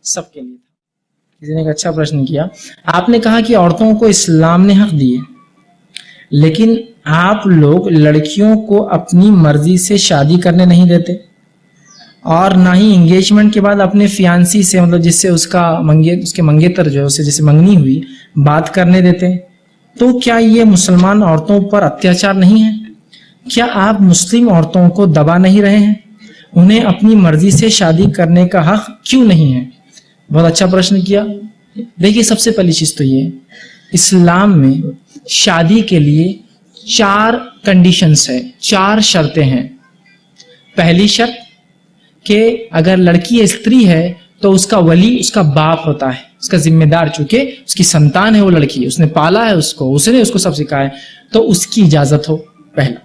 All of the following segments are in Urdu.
سب کے لیے تھا. کسی نے ایک اچھا پرشن کیا, آپ نے کہا کہ عورتوں کو اسلام نے حق دیے, لیکن آپ لوگ لڑکیوں کو اپنی مرضی سے شادی کرنے نہیں دیتے, اور نہ ہی انگیجمنٹ کے بعد اپنے فیانسی سے, مطلب جس سے اس کے منگیتر جو ہے اسے جیسے منگنی ہوئی, بات کرنے دیتے. تو کیا یہ مسلمان عورتوں پر اتیاچار نہیں ہے؟ کیا آپ مسلم عورتوں کو دبا نہیں رہے ہیں؟ انہیں اپنی مرضی سے شادی کرنے کا حق کیوں نہیں ہے؟ بہت اچھا پرشن کیا. دیکھیے, سب سے پہلی چیز تو یہ, اسلام میں شادی کے لیے 4 کنڈیشنز ہیں, 4 شرطیں ہیں. پہلی شرط کہ اگر لڑکی استری ہے تو اس کا ولی اس کا باپ ہوتا ہے, اس کا ذمہ دار, چونکہ اس کی سنتان ہے وہ لڑکی, اس نے پالا ہے اس کو, اس نے اس کو سب سکھایا ہے, تو اس کی اجازت ہو پہلا.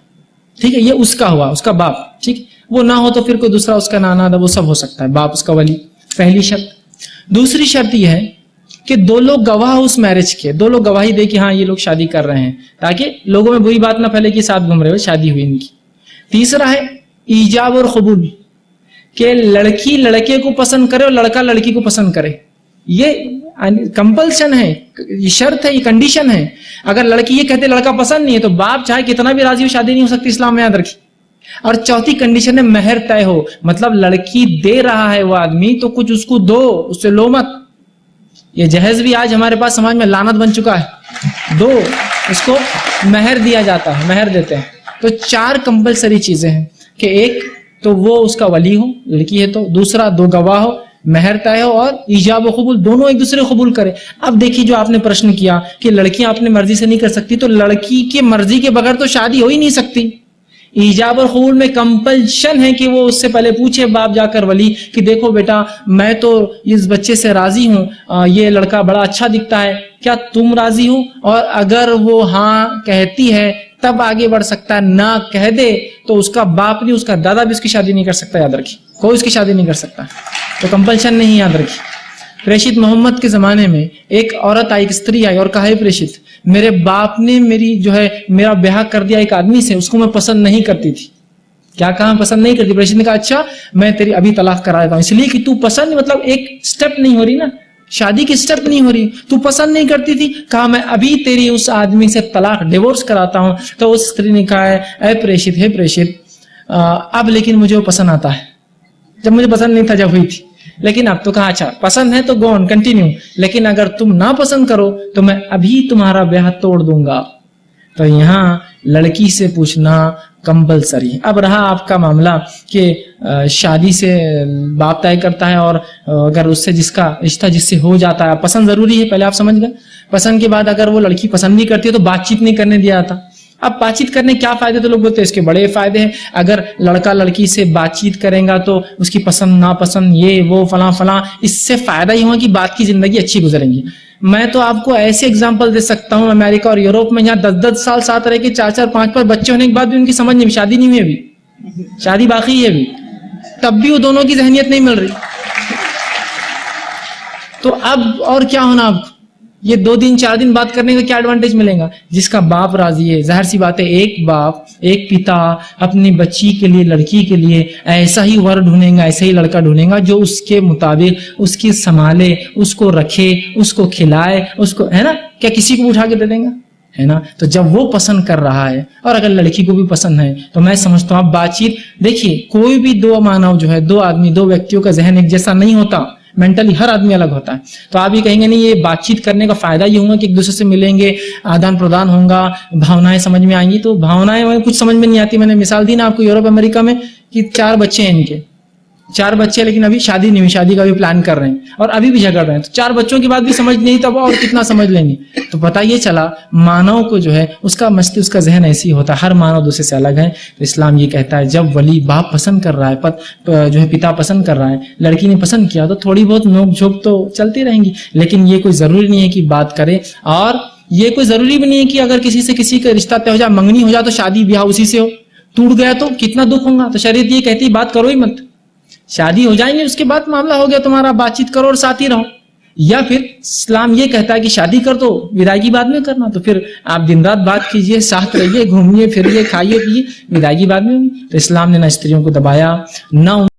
ٹھیک ہے, یہ اس کا ہوا, اس کا باپ. ٹھیک, وہ نہ ہو تو پھر کوئی دوسرا اس کا نانا وہ سب ہو سکتا ہے, باپ اس کا ولی. پہلی شرط. دوسری شرط یہ ہے کہ 2 لوگ گواہ اس میرج کے, 2 لوگ گواہی دے کہ ہاں یہ لوگ شادی کر رہے ہیں, تاکہ لوگوں میں بری بات نہ پھیلے کہ ساتھ گھوم رہے ہو, شادی ہوئی ان کی. تیسرا ہے ایجاب اور قبول, کہ لڑکی لڑکے کو پسند کرے اور لڑکا لڑکی کو پسند کرے. یہ کمپلشن ہے, یہ شرط ہے, یہ کنڈیشن ہے. اگر لڑکی یہ کہتے لڑکا پسند نہیں ہے تو باپ چاہے کتنا بھی راضی ہو شادی نہیں ہو سکتی, اسلام میں یاد رکھی. اور چوتھی کنڈیشن ہے مہر طے ہو, مطلب لڑکی دے رہا ہے وہ آدمی تو کچھ اس کو دو, اس سے لو مت. یہ جہیز بھی آج ہمارے پاس سماج میں لعنت بن چکا ہے, دو, اس کو مہر دیا جاتا ہے, مہر دیتے ہیں. تو 4 کمپلسری چیزیں ہیں کہ ایک تو وہ اس کا ولی ہو, لڑکی ہے تو, دوسرا 2 گواہ ہو, مہر طے ہو, اور ایجاب و قبول, دونوں ایک دوسرے کو قبول کرے. اب دیکھیے جو آپ نے پرشن کیا کہ لڑکیاں اپنی مرضی سے نہیں کر سکتی, تو لڑکی کی مرضی کے بغیر تو شادی ہو ہی نہیں سکتی. ایجاب اور قبول میں کمپلشن ہے کہ وہ اس سے پہلے پوچھے باپ جا کر ولی کہ دیکھو بیٹا میں تو اس بچے سے راضی ہوں, یہ لڑکا بڑا اچھا دکھتا ہے, کیا تم راضی ہو؟ اور اگر وہ ہاں کہتی ہے تب آگے بڑھ سکتا ہے, نہ کہہ دے تو اس کا باپ نہیں, اس کا دادا بھی اس کی شادی نہیں کر سکتا, یاد رکھیے, کوئی اس کی شادی نہیں کر سکتا. تو کمپلشن نہیں, یاد رکھیے. پریشت محمد کے زمانے میں ایک عورت آئی, ایک استری آئی اور کہا ہے پریشت میرے باپ نے میرا بیاہ کر دیا ایک آدمی سے, اس کو میں پسند نہیں کرتی تھی. کیا کہا پسند نہیں کرتی؟ پریشت نے کہا اچھا میں تیری ابھی طلاق کرا دیتا ہوں, اس لیے کہ تو پسند, مطلب ایک سٹیپ نہیں ہو رہی نا, شادی کی سٹیپ نہیں ہو رہی, تو پسند نہیں کرتی تھی. کہا میں ابھی تیری اس آدمی سے طلاق ڈیورس کراتا ہوں. تو اس استری نے کہا ہے اے پریشت, ہے پریشت, اب لیکن مجھے وہ پسند آتا ہے, جب مجھے پسند نہیں تھا جب ہوئی تھی, لیکن اب تو کہا اچھا پسند ہے تو گو آن کنٹینیو, لیکن اگر تم نہ پسند کرو تو میں ابھی تمہارا بیاہ توڑ دوں گا. تو یہاں لڑکی سے پوچھنا کمپلسری. اب رہا آپ کا معاملہ کہ شادی سے باپ طے کرتا ہے, اور اگر اس سے جس کا رشتہ جس سے ہو جاتا ہے, پسند ضروری ہے, پہلے آپ سمجھ گئے. پسند کے بعد اگر وہ لڑکی پسند نہیں کرتی ہے تو بات چیت نہیں کرنے دیا جاتا. اب بات چیت کرنے کیا فائدے, تو لوگ بولتے ہیں اس کے بڑے فائدے ہیں. اگر لڑکا لڑکی سے بات چیت کرے گا تو اس کی پسند ناپسند یہ وہ فلاں فلاں, اس سے فائدہ یہ ہوگا کہ بات کی زندگی اچھی گزریں گی. میں تو آپ کو ایسے اگزامپل دے سکتا ہوں, امریکہ اور یوروپ میں یہاں 10-10 سال ساتھ رہ کے 4-4 5-5 بچے ہونے کے بعد بھی ان کی سمجھ نہیں, شادی نہیں ہوئی, ابھی شادی باقی ہے ابھی, تب بھی وہ دونوں کی ذہنیت نہیں مل رہی. تو اب اور کیا ہونا آپ کو, یہ 2 دن 4 دن بات کرنے کا کیا ایڈوانٹیج ملے گا؟ جس کا باپ راضی ہے, ظاہر سی بات ہے ایک باپ ایک پتا اپنی بچی کے لیے, لڑکی کے لیے ایسا ہی ور ڈھونڈے گا, ایسا ہی لڑکا ڈھونڈے گا جو اس کے مطابق اس کی سنبھالے, اس کو رکھے, اس کو کھلائے, اس کو, ہے نا, کیا کسی کو اٹھا کے دے دیں گا, ہے نا. تو جب وہ پسند کر رہا ہے اور اگر لڑکی کو بھی پسند ہے تو میں سمجھتا ہوں اب بات چیت, دیکھیے کوئی بھی 2 مانو جو ہے, 2 آدمی 2 ویکتیوں کا ذہن ایک جیسا نہیں ہوتا, مینٹلی ہر آدمی الگ ہوتا ہے. تو آپ یہ کہیں گے نہیں یہ بات چیت کرنے کا فائدہ یہ ہوگا کہ ایک دوسرے سے ملیں گے, آدان پردان ہوگا, بھاونائیں سمجھ میں آئیں گی. تو بھاونائیں کچھ سمجھ میں نہیں آتی. میں نے مثال دی نا آپ کو یورپ امریکہ میں کہ 4 بچے ہیں ان کے, 4 بچے, لیکن ابھی شادی نہیں ہوئی, شادی کا بھی پلان کر رہے ہیں اور ابھی بھی جھگڑ رہے ہیں. تو 4 بچوں کے بعد بھی سمجھ نہیں, تب اور کتنا سمجھ لیں گے. تو پتہ یہ چلا مانو کو جو ہے اس کا مستی, اس کا ذہن ایسی ہوتا ہے, ہر مانو دوسرے سے الگ ہے. تو اسلام یہ کہتا ہے جب ولی باپ پسند کر رہا ہے, جو ہے پتا پسند کر رہا ہے, لڑکی نے پسند کیا, تو تھوڑی بہت نوک جھوک تو چلتی رہیں گی, لیکن یہ کوئی ضروری نہیں ہے کہ بات کرے. اور یہ کوئی ضروری بھی نہیں ہے کہ اگر کسی سے کسی کا رشتہ طے ہو جائے, منگنی ہو جائے, تو شادی بیاہ اسی سے ہو. ٹوٹ گیا تو کتنا دکھ ہوگا. تو شریعت یہ کہتی بات کرو ہی مت, شادی ہو جائیں گے اس کے بعد معاملہ ہو گیا تمہارا, بات چیت کرو اور ساتھ ہی رہو. یا پھر اسلام یہ کہتا ہے کہ شادی کر دو, ودائیگی بعد میں کرنا, تو پھر آپ دن رات بات کیجئے, ساتھ رہیے, گھومیے پھریے, کھائیے پیئے, ودائیگی بعد میں ہوگی. تو اسلام نے نہ استریوں کو دبایا, نہ